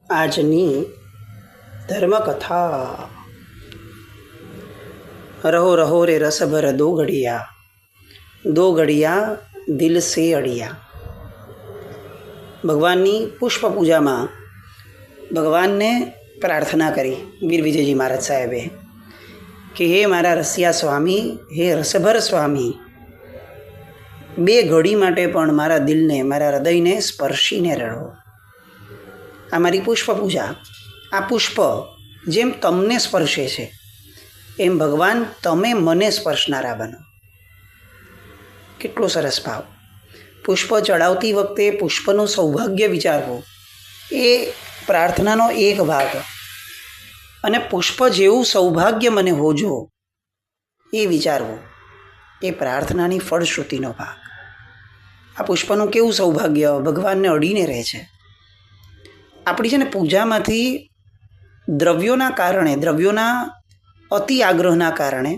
આજની ધર્મકથા। रहो रहो रे रस भर दो घड़िया दिल से अड़िया। ભગવાનની પુષ્પ પૂજામાં ભગવાનને પ્રાર્થના કરી વીર વિજયજી મહારાજ સાહેબે કે હે મારા રસિયા સ્વામી, હે રસભર સ્વામી, બે ઘડી માટે પણ મારા દિલને, મારા હૃદયને સ્પર્શીને રડો। આ મારી પુષ્પ પૂજા, આ પુષ્પ જેમ તમને સ્પર્શે છે એમ ભગવાન તમે મને સ્પર્શનારા બનો। કેટલો સરસ ભાવ! પુષ્પ ચડાવતી વખતે પુષ્પનું સૌભાગ્ય વિચારવું એ પ્રાર્થનાનો એક ભાગ, અને પુષ્પ જેવું સૌભાગ્ય મને હોજો એ વિચારવું એ પ્રાર્થનાની ફળશ્રુતિનો ભાગ। આ પુષ્પનું કેવું સૌભાગ્ય ભગવાનને અડીને રહે છે। આપણી છે ને પૂજામાંથી દ્રવ્યોના કારણે, દ્રવ્યોના અતિ આગ્રહના કારણે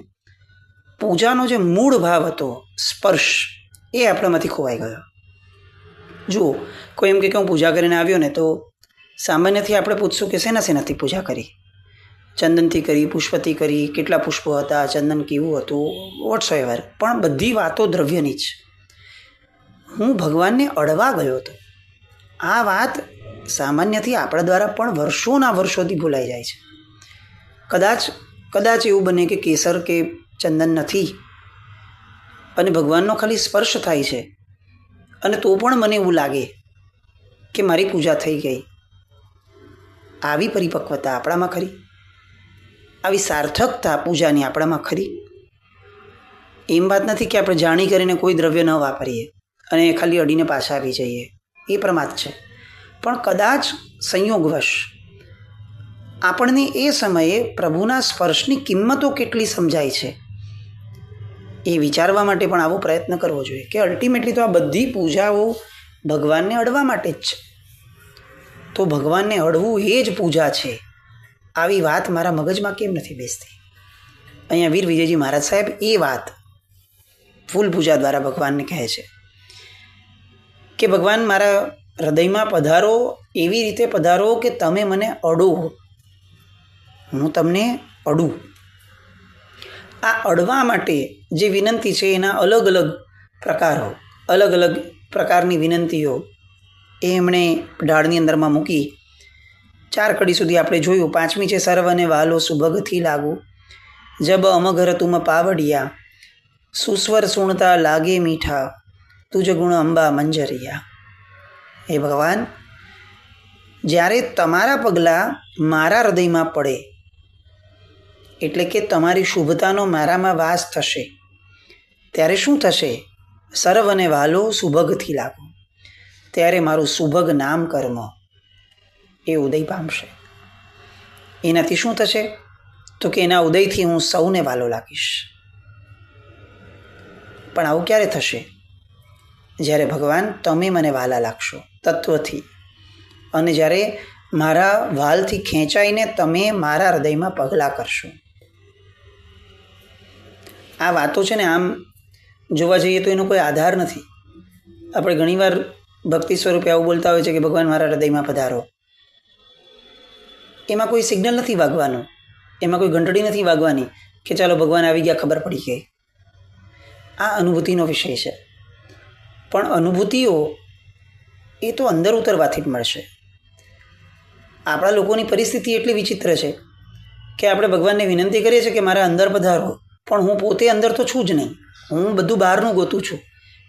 પૂજાનો જે મૂળ ભાવ હતો સ્પર્શ, એ આપણામાંથી ખોવાઈ ગયો। જુઓ, કોઈ એમ કે હું પૂજા કરીને આવ્યો ને તો સામાન્યથી આપણે પૂછશું કે શેનાથી પૂજા કરી? ચંદનથી કરી, પુષ્પથી કરી, કેટલા પુષ્પો હતા, ચંદન કેવું હતું, વોટ્સ એવર, પણ બધી વાતો દ્રવ્યની જ। હું ભગવાનને અડવા ગયો હતો, આ વાત સામાન્યથી આપણા દ્વારા પણ વર્ષોના વર્ષોથી ભૂલાઈ જાય છે। કદાચ એવું બને કે કેસર કે ચંદન નથી અને ભગવાનનો ખાલી સ્પર્શ થાય છે, અને તો પણ મને એવું લાગે કે મારી પૂજા થઈ ગઈ। આવી પરિપક્વતા આપણામાં ખરી? આવી સાર્થકતા પૂજાની આપણામાં ખરી? એમ વાત નથી કે આપણે જાણી કરીને કોઈ દ્રવ્ય ન વાપરીએ અને ખાલી અડીને પાછા આવી જઈએ, એ પ્રમાદ છે। પણ કદાચ સંયોગવશ આપણને એ સમયે પ્રભુના સ્પર્શની કિંમતો કેટલી સમજાય છે એ વિચારવા માટે પણ આવો પ્રયત્ન કરવો જોઈએ કે અલ્ટિમેટલી તો આ બધી પૂજાઓ ભગવાનને અડવા માટે જ છે, તો ભગવાનને અડવું એ જ પૂજા છે। આવી વાત મારા મગજમાં કેમ નથી બેસતી? અહીંયા વીર વિજયજી મહારાજ સાહેબ એ વાત ફૂલ પૂજા દ્વારા ભગવાનને કહે છે કે ભગવાન મારા હૃદયમાં પધારો, એવી રીતે પધારો કે તમે મને અડો, હું તમને અડું। આ અડવા માટે જે વિનંતી છે એના અલગ અલગ પ્રકારો, અલગ અલગ પ્રકારની વિનંતીઓ એ એમણે ઢાળની અંદરમાં મૂકી। 4 કડી સુધી આપણે જોયું। 5મી છે સર્વને વાલો સુભગથી લાગુ, જબ અમઘર તુમ પાવડિયા, સુસ્વર સુણતા લાગે મીઠા, તુજ ગુણ અંબા મંજરિયા। હે ભગવાન, જ્યારે તમારા પગલાં મારા હૃદયમાં પડે, એટલે કે તમારી શુભતાનો મારામાં વાસ થશે, ત્યારે શું થશે? સર્વને વાલો સુભગથી લાગો, ત્યારે મારું સુભગ નામ કર્મ એ ઉદય પામશે। એનાથી શું થશે? તો કે એના ઉદયથી હું સૌને વાલો લાગીશ। પણ આવું ક્યારે થશે? જ્યારે ભગવાન તમે મને વાલા લાગશો તત્વથી, અને જ્યારે મારા વાલથી ખેંચાઈને તમે મારા હૃદયમાં પગલાં કરશો। આ વાતો છે ને, આમ જોવા જઈએ તો એનો કોઈ આધાર નથી। આપણે ઘણીવાર ભક્તિ સ્વરૂપે આવું બોલતા હોય છે કે ભગવાન મારા હૃદયમાં પધારો, એમાં કોઈ સિગ્નલ નથી વાગવાનું, એમાં કોઈ ઘંટડી નથી વાગવાની કે ચાલો ભગવાન આવી ગયા, ખબર પડી ગઈ। આ અનુભૂતિનો વિષય છે, પણ અનુભૂતિઓ એ તો અંદર ઉતરવાથી જ મળશે। આપણા લોકોની પરિસ્થિતિ એટલી વિચિત્ર છે કે આપણે ભગવાનને વિનંતી કરીએ છીએ કે મારા અંદર પધારો, પણ હું પોતે અંદર તો છું જ નહીં, હું બધું બહારનું ગોતું છું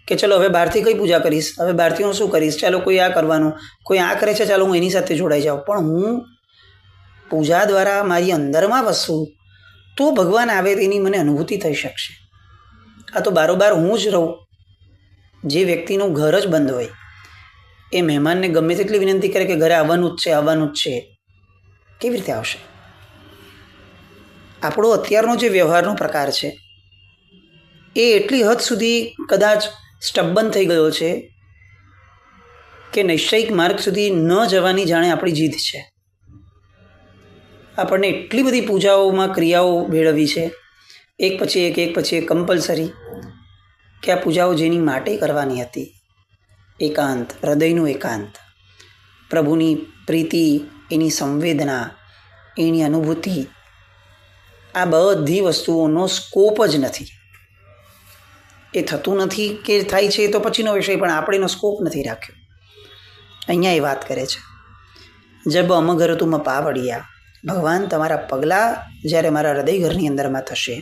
કે ચલો હવે બહારથી કઈ પૂજા કરીશ, હવે બહારથી હું શું કરીશ, ચાલો કોઈ આ કરવાનું, કોઈ આ કરે છે, ચાલો હું એની સાથે જોડાઈ જાઉં। પણ હું પૂજા દ્વારા મારી અંદરમાં વસું તો ભગવાન આવે તેની મને અનુભૂતિ થઈ શકશે। આ તો બારોબાર હું જ રહું, જે વ્યક્તિનું ઘર જ બંધ હોય એ મહેમાનને ગમે તેટલી વિનંતી કરે કે ઘરે આવવાનું જ છે, આવવાનું જ છે, કેવી રીતે આવશે? આપણો અત્યારનો જે વ્યવહારનો પ્રકાર છે એ એટલી હદ સુધી કદાચ સ્ટબ્બન થઈ ગયો છે કે નૈશ્ચિક માર્ગ સુધી ન જવાની જાણે આપણી જીદ છે। આપણને એટલી બધી પૂજાઓમાં ક્રિયાઓ ભેળવી છે, એક પછી એક કમ્પલસરી, કે આ પૂજાઓ જેની માટે કરવાની હતી, એકાંત, હૃદયનું એકાંત, પ્રભુની પ્રીતિ, એની સંવેદના, એની અનુભૂતિ, આ બધી વસ્તુઓનો સ્કોપ જ નથી. એ થતું નથી કે થાય છે તો પછીનો વિષય, પણ આપણે એનો સ્કોપ નથી રાખ્યો. અહીંયા એ વાત કરે છે, જબ અમગર તુમ પાવડિયા, ભગવાન તમારા પગલાં જ્યારે મારા હૃદય ઘરની અંદરમાં થશે,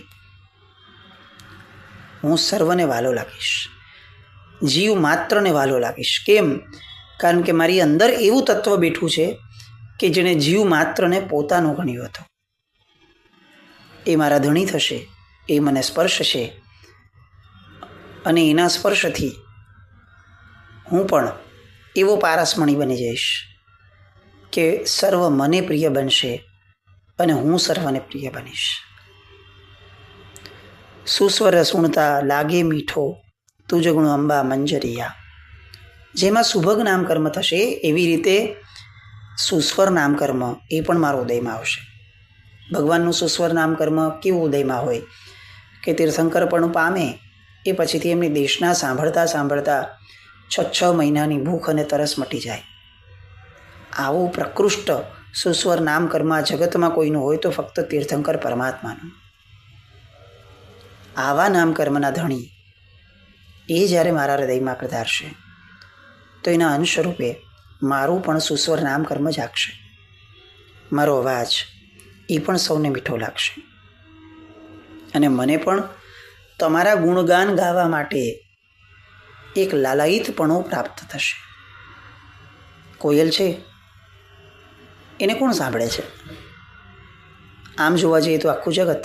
હું સર્વને વાલો લાગીશ, જીવ માત્રને વાલો લાગીશ. કેમ? કારણ કે મારી અંદર એવું તત્વ બેઠું છે કે જેણે જીવ માત્રને પોતાનો ગણ્યો હતો. એ મારા ધણી થશે, એ મને સ્પર્શશે, અને એના સ્પર્શથી હું પણ એવો પારસમણી બની જઈશ કે સર્વ મને પ્રિય બનશે અને હું સર્વને પ્રિય બનીશ. સુસ્વર સુણતા લાગે મીઠો, તુજ ગુણ અંબા મંજરિયા. જેમાં સુભગ નામકર્મ થશે એવી રીતે સુસ્વર નામકર્મ એ પણ મારો ઉદયમાં આવશે. ભગવાનનું સુસ્વર નામકર્મ કેવું ઉદયમાં હોય કે તીર્થંકરપણું પામે એ પછીથી એમની દેશના સાંભળતા સાંભળતા 6 મહિનાની ભૂખ અને તરસ મટી જાય. આવું પ્રકૃષ્ટ સુસ્વર નામકર્મ આ જગતમાં કોઈનું હોય તો ફક્ત તીર્થંકર પરમાત્માનું. આવા નામકર્મના ધણી એ જ્યારે મારા હૃદયમાં પધારશે તો એના અંશ રૂપે મારું પણ સુસ્વર નામકર્મ જાગશે. મારો અવાજ એ પણ સૌને મીઠો લાગશે અને મને પણ તમારા ગુણગાન ગાવા માટે એક લાલાયિતપણું પ્રાપ્ત થશે. કોયલ છે એને કોણ સાંભળે છે? આમ જોવા જઈએ તો આખું જગત.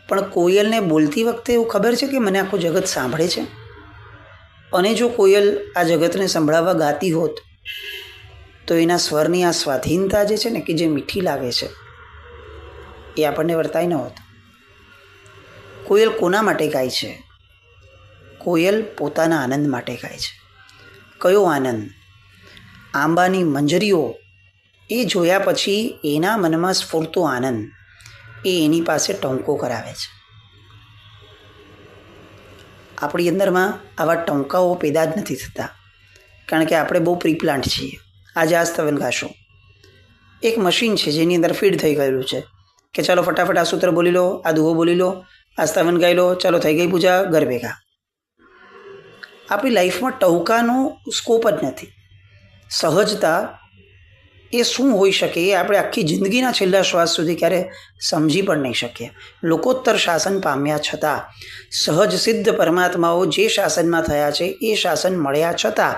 પણ કોયલને બોલતી વખતે એવું ખબર છે કે મને આખું જગત સાંભળે છે. અને જો કોયલ આ જગતને સંભળાવવા ગાતી હોત તો એના સ્વરની આ સ્વાધીનતા જે છે ને, કે જે મીઠી લાગે છે, એ આપણને વર્તાય ન હોત. કોયલ કોના માટે ગાય છે? કોયલ પોતાના આનંદ માટે ગાય છે. કયો આનંદ? આંબાની મંજરીઓ એ જોયા પછી એના મનમાં સ્ફૂરતો આનંદ એ એની પાસે ટંકો કરાવે છે. આપણી અંદરમાં આવા ટંકાઓ પેદા જ નથી થતા, કારણ કે આપણે બહુ પ્રીપ્લાન્ટ છીએ. આજે આ સ્તવન ગાશો, એક મશીન છે જેની અંદર ફીડ થઈ ગયેલું છે કે ચાલો ફટાફટ આ સૂત્ર બોલી લો, આ દુહો બોલી લો, આ સ્તવન ગાઈ લો, ચાલો થઈ ગઈ પૂજા, ઘર ભેગા. આપણી લાઈફમાં ટહુકાનો સ્કોપ જ નથી. સહજતા એ શું હોઈ શકે એ આપણે આખી જિંદગીના છેલ્લા શ્વાસ સુધી ક્યારે સમજી પણ નહીં શકીએ. લોકોત્તર શાસન પામ્યા છતાં, સહજ સિદ્ધ પરમાત્માઓ જે શાસનમાં થયા છે એ શાસન મળ્યા છતાં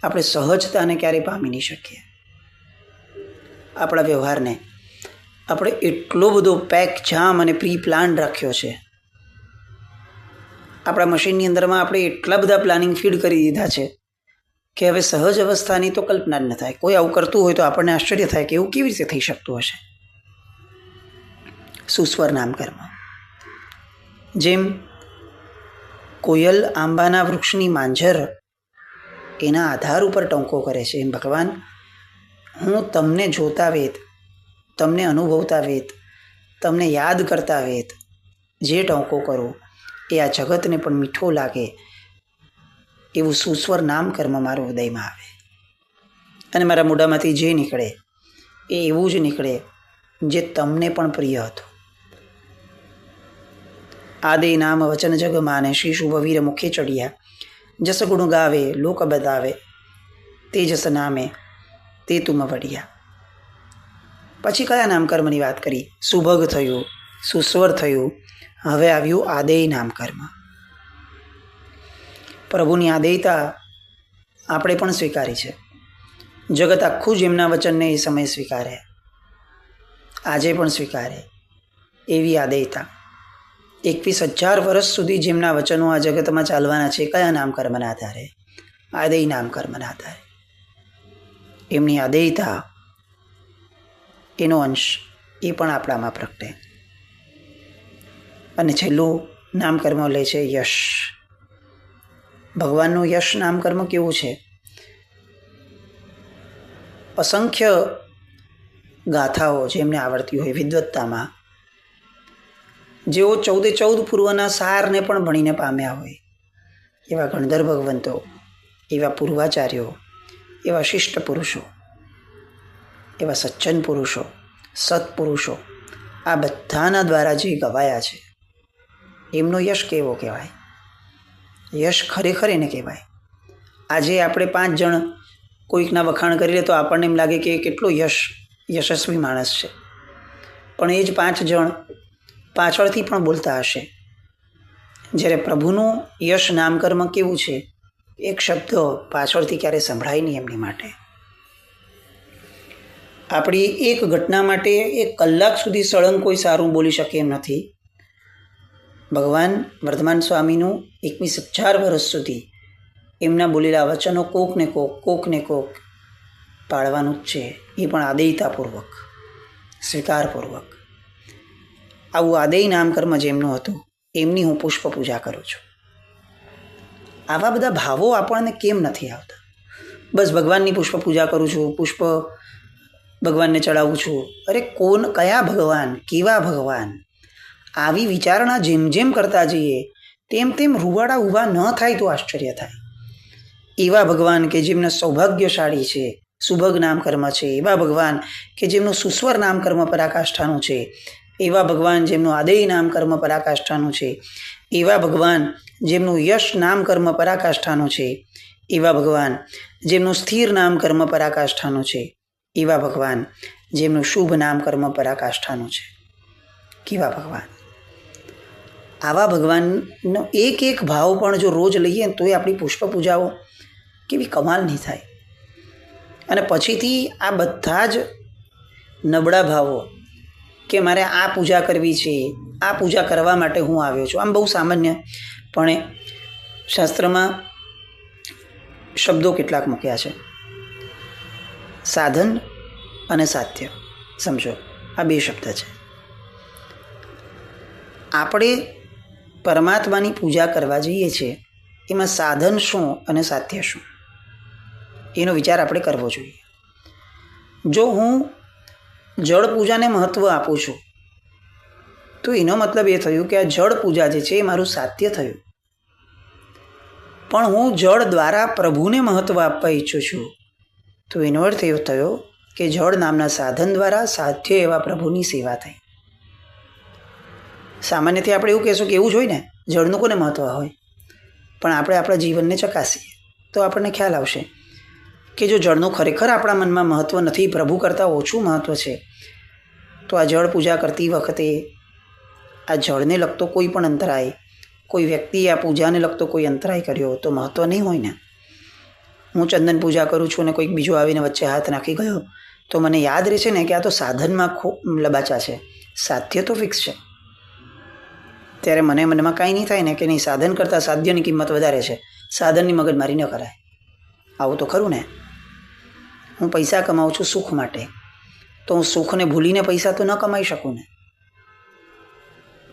આપણે સહજતાને ક્યારેય પામી નહીં શકીએ. આપણા વ્યવહારને આપણે એટલો બધો પેક જામ અને પ્રી પ્લાન રાખ્યો છે. આપણા મશીનની અંદરમાં આપણે એટલા બધા પ્લાનિંગ ફીડ કરી દીધા છે કે હવે સહજ અવસ્થાની તો કલ્પના જ ન થાય. કોઈ આવું કરતું હોય તો આપણને આશ્ચર્ય થાય કે એવું કેવી રીતે થઈ શકતું હશે. સુસ્વર નામકર્મ. જેમ કોયલ આંબાના વૃક્ષની માંઝર એના આધાર ઉપર ટંકો કરે છે, એમ ભગવાન હું તમને જોતા વેત, તમને અનુભવતા વેત, તમને યાદ કરતા વેત જે ટંકો કરું એ આ જગતને પણ મીઠો લાગે એવું સુસ્વર નામકર્મ મારું હૃદયમાં આવે અને મારા મોઢામાંથી જે નીકળે એ એવું જ નીકળે જે તમને પણ પ્રિય હતું. આદે નામ વચન જગ માને, શ્રી શુભ વીર મુખે ચડિયા, જસ ગુણ ગાવે લોક બતાવે, તે જસ નામે તે તુમ વડિયા. પછી કયા નામકર્મની વાત કરી? સુભગ થયું, સુસ્વર થયું, હવે આવ્યું આદેય નામકર્મ. પ્રભુની આદેયતા આપણે પણ સ્વીકારી છે. જગત આખું જ એમના વચનને એ સમય સ્વીકારે, આજે પણ સ્વીકારે એવી આદેયતા. 21,000 વર્ષ સુધી જેમના વચનો આ જગતમાં ચાલવાના છે, કયા નામકર્મના આધારે? આદેય નામકર્મના આધારે. એમની આદેયતા, એનો અંશ એ પણ આપણામાં પ્રગટે. અને છેલ્લું નામકર્મ લે છે યશ. ભગવાનનું યશ નામકર્મ કેવું છે? અસંખ્ય ગાથાઓ જેમને આવડતી હોય વિદ્વત્તામાં, જેઓ 14 પૂર્વના સારને પણ ભણીને પામ્યા હોય, એવા ગણધર ભગવંતો, એવા પૂર્વાચાર્યો એવા શિષ્ટ પુરુષો, એવા સજ્જન પુરુષો, સત્પુરુષો આ બધાના દ્વારા જે ગવાયા છે એમનો યશ કેવો કહેવાય? યશ ખરેખર એને કહેવાય. આજે આપણે 5 જણ કોઈકના વખાણ કરીએ તો આપણને એમ લાગે કે કેટલો યશસ્વી માણસ છે, પણ એ જ 5 જણ પાછળથી પણ બોલતા હશે. જ્યારે પ્રભુનું યશ નામકર્મ કેવું છે, એક શબ્દ પાછળથી ક્યારે સંભળાય નહીં એમની માટે. આપણી એક ઘટના માટે 1 કલાક સુધી સળંગ કોઈ સારું બોલી શકે એમ નથી. ભગવાન વર્ધમાન સ્વામીનું 21,000 વર્ષ સુધી એમના બોલેલા વચનો કોક ને કોક પાળવાનું જ છે, એ પણ આદેયતાપૂર્વક, સ્વીકારપૂર્વક. આવું આદેય નામકર્મ જેમનું હતું એમની હું પુષ્પ પૂજા કરું છું. આવા બધા ભાવો આપણને કેમ નથી આવતા? બસ ભગવાનની પુષ્પ પૂજા કરું છું, પુષ્પ ભગવાનને ચડાવું છું. અરે કયા ભગવાન, કેવા ભગવાન? આવી વિચારણા જેમ જેમ કરતા જઈએ તેમ તેમ રૂવાડા ઊભા ન થાય તો આશ્ચર્ય થાય. એવા ભગવાન કે જેમના સૌભાગ્યશાળી છે, સુભગ નામકર્મ છે. એવા ભગવાન કે જેમનું સુસ્વર નામકર્મ પરાકાષ્ઠાનું છે. એવા ભગવાન જેમનું આદેય નામકર્મ પરાકાષ્ઠાનું છે. એવા ભગવાન જેમનું યશ નામકર્મ પરાકાષ્ઠાનું છે. એવા ભગવાન જેમનું સ્થિર નામકર્મ પરાકાષ્ઠાનું છે. એવા ભગવાન જેમનું શુભ નામકર્મ પરાકાષ્ઠાનું છે. કેવા ભગવાન! આવા ભગવાનનો એક ભાવ પણ જો રોજ લઈએ તો એ આપણી પુષ્પ પૂજાઓ કેવી કમાલ નહીં થાય. અને પછીથી આ બધા જ નબળા ભાવો કે મારે આ પૂજા કરવી છે, આ પૂજા કરવા માટે હું આવ્યો છું, આમ બહુ સામાન્ય પણ શાસ્ત્રમાં શબ્દો કેટલાક મૂક્યા છે. સાધન અને સાધ્ય, સમજો, આ 2 શબ્દ છે. આપણે પરમાત્માની પૂજા કરવા જઈએ છીએ, એમાં સાધન શું અને સાધ્ય શું એનો વિચાર આપણે કરવો જોઈએ. જો હું જળ પૂજાને મહત્ત્વ આપું છું તો એનો મતલબ એ થયું કે આ જળ પૂજા જે છે એ મારું સાધ્ય થયું. પણ હું જળ દ્વારા પ્રભુને મહત્ત્વ આપવા ઈચ્છું છું તો એનો અર્થ એવો થયો કે જળ નામના સાધન દ્વારા સાધ્ય એવા પ્રભુની સેવા થઈ. સામાન્યથી આપણે એવું કહેશું કે એવું જ હોય ને, જળનું કોને મહત્ત્વ હોય? પણ આપણે આપણા જીવનને ચકાસીએ તો આપણને ખ્યાલ આવશે કે જો જળનું ખરેખર આપણા મનમાં મહત્ત્વ નથી, પ્રભુ કરતાં ઓછું મહત્ત્વ છે, તો આ જળ પૂજા કરતી વખતે આ જળને લગતો કોઈ પણ અંતરાય, કોઈ વ્યક્તિએ આ પૂજાને લગતો કોઈ અંતરાય કર્યો તો મહત્ત્વ નહીં હોય ને. હું ચંદન પૂજા કરું છું અને કોઈક બીજો આવીને વચ્ચે હાથ નાખી ગયો તો મને યાદ રહેશે ને કે આ તો સાધનમાં લબાચા છે, સાધ્ય તો ફિક્સ છે. ત્યારે મનમાં કાંઈ નહીં થાય ને કે નહીં, સાધન કરતાં સાધ્યની કિંમત વધારે છે, સાધનની મગજમારી ન કરાય. આવું તો ખરું ને. હું પૈસા કમાઉં છું સુખ માટે, તો હું સુખને ભૂલીને પૈસા તો ન કમાઈ શકું ને.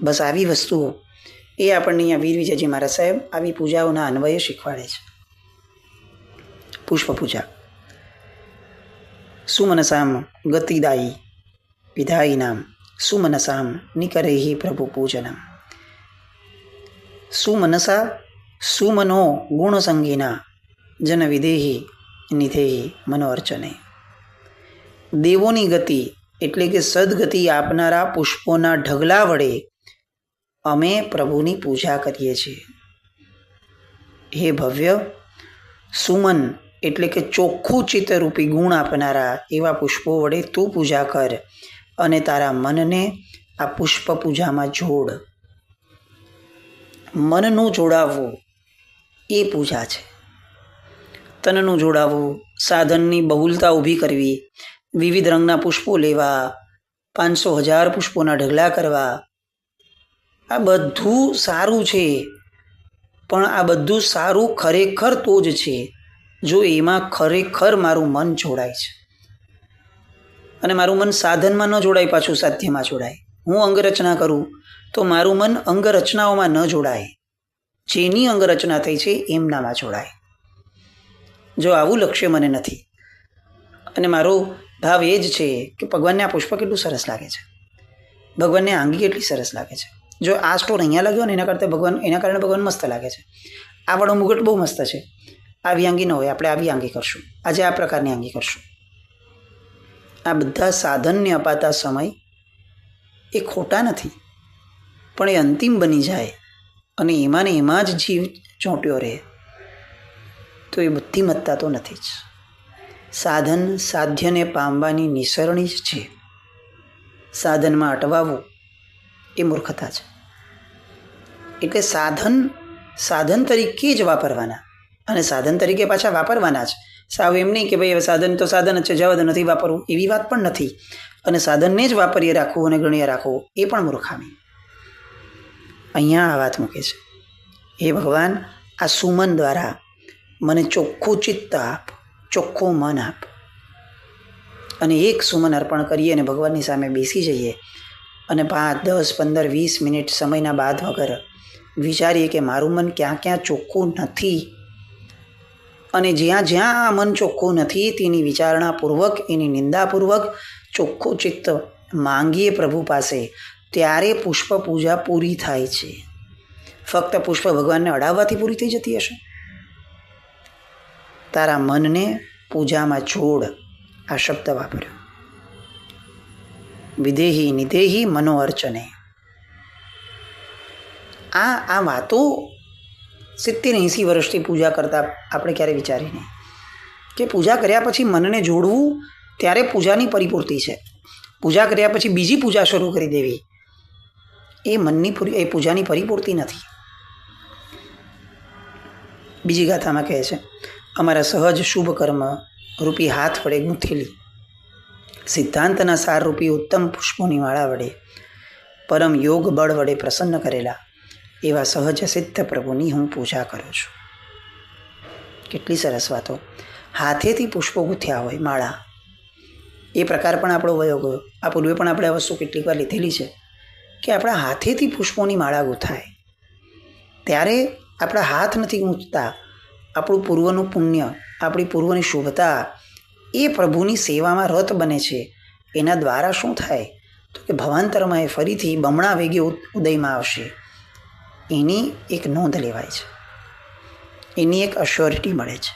બસ આવી વસ્તુઓ એ આપણને અહીંયા વીર વિજયજી મહારાજ સાહેબ આવી પૂજાઓના અન્વયે શીખવાડે છે. પુષ્પ પૂજા. સુમનસામ ગતિદાયી વિધાયિનામ સુમનસામ નિકરેહી પ્રભુ પૂજનમ. સુમનસા સુમનો ગુણસંગીના જન વિદેહી નિધેહી મનો અર્ચને. દેવોની ગતિ એટલે કે સદગતિ આપનારા પુષ્પોના ઢગલા વડે અમે પ્રભુની પૂજા કરીએ છીએ. હે ભવ્ય, સુમન એટલે કે ચોખ્ખું ચિત્તરૂપી ગુણ આપનારા એવા પુષ્પો વડે તું પૂજા કર અને તારા મનને આ પુષ્પ પૂજામાં જોડ. મનનું જોડાવવું એ પૂજા છે. તનનું જોડાવવું, સાધનની બહુલતા ઊભી કરવી, વિવિધ રંગના પુષ્પો લેવા, 500,000 પુષ્પોના ઢગલા કરવા, આ બધું સારું છે. પણ આ બધું સારું ખરેખર તો જ છે જો એમાં ખરેખર મારું મન જોડાય છે. અને મારું મન સાધનમાં ન જોડાય, પાછું સાધ્યમાં જોડાય. હું અંગરચના કરું તો મારું મન અંગરચનાઓમાં ન જોડાય, જેની અંગરચના થઈ છે એમનામાં જોડાય. જો આવું લક્ષ્ય મને નથી અને મારો ભાવ એ જ છે કે ભગવાનને આ પુષ્પ કેટલું સરસ લાગે છે, ભગવાનને આંગી કેટલી સરસ લાગે છે, જો આ સ્ટોર અહીંયા લાગ્યો ને એના કારણે ભગવાન મસ્ત લાગે છે, આ વાળો મુગટ બહુ મસ્ત છે, આવી આંગી ન હોય, આપણે આવી આંગી કરશું, આજે આ પ્રકારની આંગી કરશું. આ બધા સાધનને અપાતા સમય એ ખોટા નથી, પણ એ અંતિમ બની જાય અને એમાં ને એમાં જ જીવ ચોંટ્યો રહે તો એ બુદ્ધિમત્તા તો નથી જ. સાધન સાધ્યને પામવાની નિસરણી જ છે. સાધનમાં અટવાવું એ મૂર્ખતા છે. એટલે સાધન તરીકે જ વાપરવાના, અને સાધન તરીકે પાછા વાપરવાના જ. સાવ એમ નહીં કે ભાઈ હવે સાધન તો સાધન જ છે, જવા દો, નથી વાપરવું, એવી વાત પણ નથી. અને સાધનને જ વાપરીએ રાખવું અને ગણીએ રાખવું એ પણ મૂર્ખામી. અહીંયા આ વાત મૂકે છે, હે ભગવાન, આ સુમન દ્વારા મને ચોખ્ખું ચિત્ત આપ, ચોખ્ખું મન આપ. અને એક સુમન અર્પણ કરીએ અને ભગવાનની સામે બેસી જઈએ અને 5, 10, 15, 20 મિનિટ સમયના બાદ વગર વિચારીએ કે મારું મન ક્યાં ક્યાં ચોખ્ખું નથી, અને જ્યાં જ્યાં આ મન ચોખ્ખું નથી તેની વિચારણાપૂર્વક, એની નિંદાપૂર્વક ચોખ્ખું ચિત્ત માંગીએ પ્રભુ પાસે, ત્યારે પુષ્પ પૂજા પૂરી થાય છે. ફક્ત પુષ્પ ભગવાનને અડાવવાથી પૂરી થઈ જતી હશે? તારા મનને પૂજામાં જોડ. આ શબ્દ વાપર્યો, વિદેહી નિદેહી મનો અર્ચને. આ વાતો 70-80 વર્ષથી પૂજા કરતા આપણે ક્યારે વિચારી નહીં કે પૂજા કર્યા પછી મનને જોડવું ત્યારે પૂજાની પરિપૂર્તિ છે. પૂજા કર્યા પછી બીજી પૂજા શરૂ કરી દેવી એ પૂજાની પરિપૂર્તિ નથી. બીજી ગાથામાં કહે છે, અમારા સહજ શુભ કર્મ રૂપી હાથ વડે ગૂંથેલી સિદ્ધાંતના સાર રૂપી ઉત્તમ પુષ્પોની માળા વડે પરમ યોગ બળ વડે પ્રસન્ન કરેલા એવા સહજ સિદ્ધ પ્રભુની હું પૂજા કરું છું. કેટલી સરસ વાતો. હાથેથી પુષ્પો ગૂંથ્યા હોય માળા, એ પ્રકાર પણ આપણો વયો ગયો. આ પૂર્વે પણ આપણે આ વસ્તુ કેટલીક વાર લીધેલી છે કે આપણા હાથેથી પુષ્પોની માળા ગૂંથાય ત્યારે આપણા હાથ નથી ગૂંથતા, આપણું પૂર્વનું પુણ્ય, આપણી પૂર્વની શુભતા એ પ્રભુની સેવામાં રત બને છે. એના દ્વારા શું થાય તો કે ભવાંતરમાં એ ફરીથી બમણા વેગે ઉદયમાં આવશે. એની એક નોંધ લેવાય છે, એની એક અશ્યોરિટી મળે છે.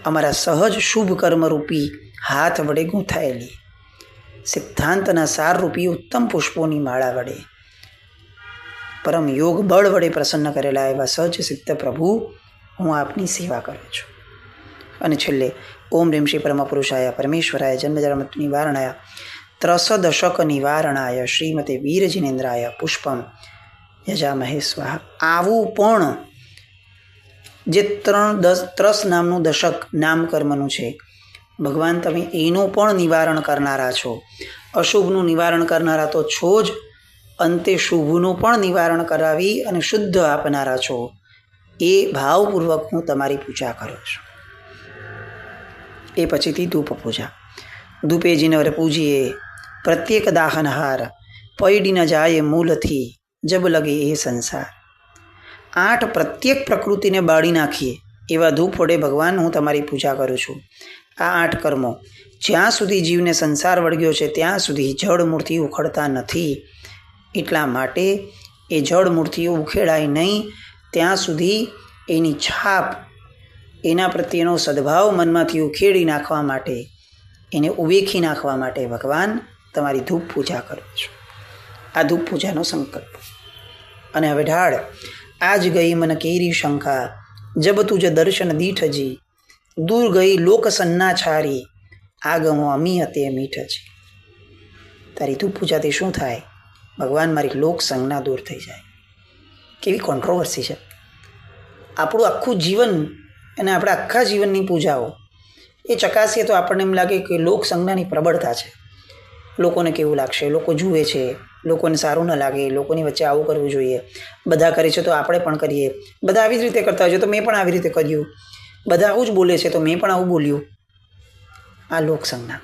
અમારા સહજ શુભ કર્મરૂપી હાથ વડે ગૂંથાયેલી સિદ્ધાંતના સારરૂપી ઉત્તમ પુષ્પોની માળા વડે પરમ યોગ બળ વડે પ્રસન્ન કરેલા એવા સહજ સિદ્ધ પ્રભુ, હું આપની સેવા કરું છું. અને છેલ્લે ઓમ રીમ શ્રી પરમ પુરુષાય પરમેશ્વરાય જન્મજન્મ નિવારણાય ત્રસદશક નિવારણાય શ્રીમતે વીર જિનેન્દ્રાય પુષ્પમ યજામહે સ્વાહા. આવું પણ જે 3 નામનું દશક નામકર્મનું છે, ભગવાન તમે એનું પણ નિવારણ કરનારા છો. અશુભનું નિવારણ કરનારા તો છો જ, અંતે શુભનું પણ નિવારણ કરાવી અને શુદ્ધ આપનારા છો. એ ભાવપૂર્વક હું તમારી પૂજા કરું છું. એ પછીથી ધૂપ પૂજા. ધૂપેજીને પૂજીએ પ્રત્યેક દાહનહાર પૈડી ન જાય મૂલથી જબ લગે એ સંસાર. 8 પ્રત્યેક પ્રકૃતિને બાળી નાખીએ એવા ધૂપ વડે ભગવાન હું તમારી પૂજા કરું છું. આ 8 કર્મો જ્યાં સુધી જીવને સંસાર વળગ્યો છે ત્યાં સુધી જળ મૂર્તિ ઉખડતા નથી. એટલા માટે એ જળ મૂર્તિઓ ઉખેડાય નહીં ત્યાં સુધી એની છાપ, એના પ્રત્યેનો સદભાવ મનમાંથી ઉખેડી નાખવા માટે, એને ઉવેખી નાખવા માટે ભગવાન તમારી ધૂપ પૂજા કરું છું. આ ધૂપ પૂજાનો સંકલ્પ. અને હવે ઢાળ. આજ ગઈ મન કેરી શંકા જબ તુજ દર્શન દીઠજી દૂર ગઈ લોક સન્ના છારી આગમો અમી હતે મીઠજી. તારી ધૂપ પૂજાથી શું થાય? ભગવાન મારી લોક સંજ્ઞા દૂર થઈ જાય. કેવી કોન્ટ્રોવર્સી છે. આપણું આખું જીવન અને આપણા આખા જીવનની પૂજાઓ એ ચકાસીએ તો આપણને એમ લાગે કે લોક સંજ્ઞાની પ્રબળતા છે. લોકોને કેવું લાગશે, લોકો જુએ છે, લોકોને સારું ન લાગે, લોકોની વચ્ચે આવું કરવું જોઈએ, બધા કરે છે તો આપણે પણ કરીએ, બધા આવી જ રીતે કરતા હોય છે તો મેં પણ આવી રીતે કર્યું, બધા આવું જ બોલે છે તો મેં પણ આવું બોલ્યું. આ લોક સંજ્ઞા.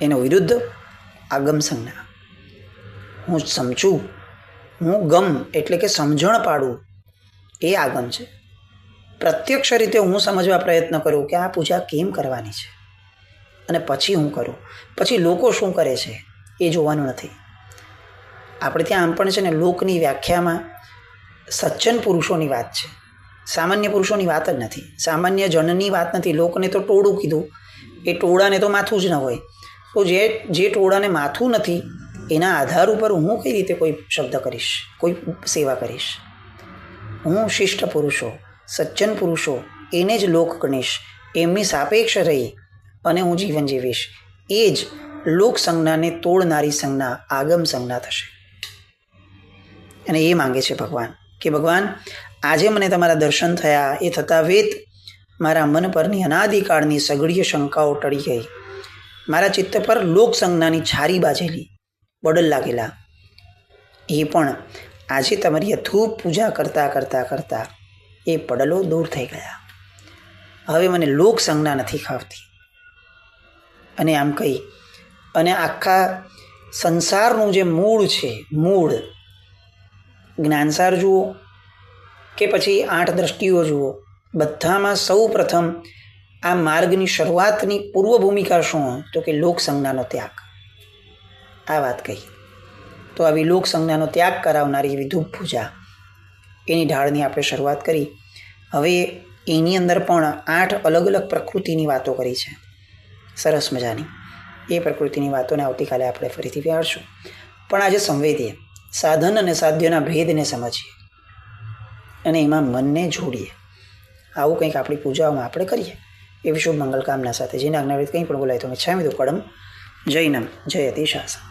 એનો વિરુદ્ધ આગમ સંજ્ઞા. હું સમજું, હું ગમ એટલે કે સમજણ પાડું, એ આગમ છે. પ્રત્યક્ષ રીતે હું સમજવા પ્રયત્ન કરું કે આ પૂજા કેમ કરવાની છે અને પછી હું કરું. પછી લોકો શું કરે છે એ જોવાનું નથી. આપણે ત્યાં આમ પણ છે ને લોકની વ્યાખ્યામાં સજ્જન પુરુષોની વાત છે. સામાન્ય પુરુષોની વાત જ નથી, સામાન્ય જનની વાત નથી. લોકને તો ટોળું કીધું, એ ટોળાને તો માથું જ ન હોય. તો જે ટોળાને માથું નથી એના આધાર ઉપર હું કઈ રીતે કોઈ શબ્દ કરીશ, કોઈ સેવા કરીશ? હું શિષ્ટ પુરુષો, સજ્જન પુરુષો એને જ લોક ગણીશ, એમની સાપેક્ષ રહી અને હું જીવન જીવીશ. એ જ લોક સંજ્ઞાને તોડનારી સંજ્ઞા આગમ સંજ્ઞા થશે. અને એ માંગે છે ભગવાન કે ભગવાન આજે મને તમારા દર્શન થયા, એ થતા વેત મારા મન પરની અનાદિકાળની સઘળીય શંકાઓ ટળી ગઈ. મારા ચિત્ત પર લોક સંજ્ઞાની છારી બાજેલી, બડલ લાગેલા, એ પણ આજે તમારી અથૂપ પૂજા કરતાં કરતાં કરતાં એ પડલો દૂર થઈ ગયા. હવે મને લોક સંજ્ઞા નથી ખાવતી. અને આમ કહી અને આખા સંસારનું જે મૂળ છે, મૂળ જ્ઞાનસાર જુઓ કે પછી 8 દ્રષ્ટિઓ જુઓ, બધામાં સૌ પ્રથમ આ માર્ગની શરૂઆતની પૂર્વ ભૂમિકા શું? તો કે લોક સંજ્ઞાનો ત્યાગ. આ વાત કહી. તો આવી લોક સંજ્ઞાનો ત્યાગ કરાવનારી એવી ધૂપ પૂજા, એની ઢાળની આપણે શરૂઆત કરી. હવે એની અંદર પણ 8 અલગ અલગ પ્રકૃતિની વાતો કરી છે, સરસ મજાની. એ પ્રકૃતિની વાતોને આવતીકાલે આપણે ફરીથી વ્યાળશું. પણ આજે સંવેદીએ, સાધન અને સાધ્યના ભેદને સમજીએ અને એમાં મનને જોડીએ. આવું કંઈક આપણી પૂજાઓમાં આપણે કરીએ એવી શુભ મંગલ કામના સાથે. જેને આજ્ઞાવિત કંઈ પણ બોલાય તો મિચ્છામિ દુક્કડમ. જૈનમ જયતિ શાસન.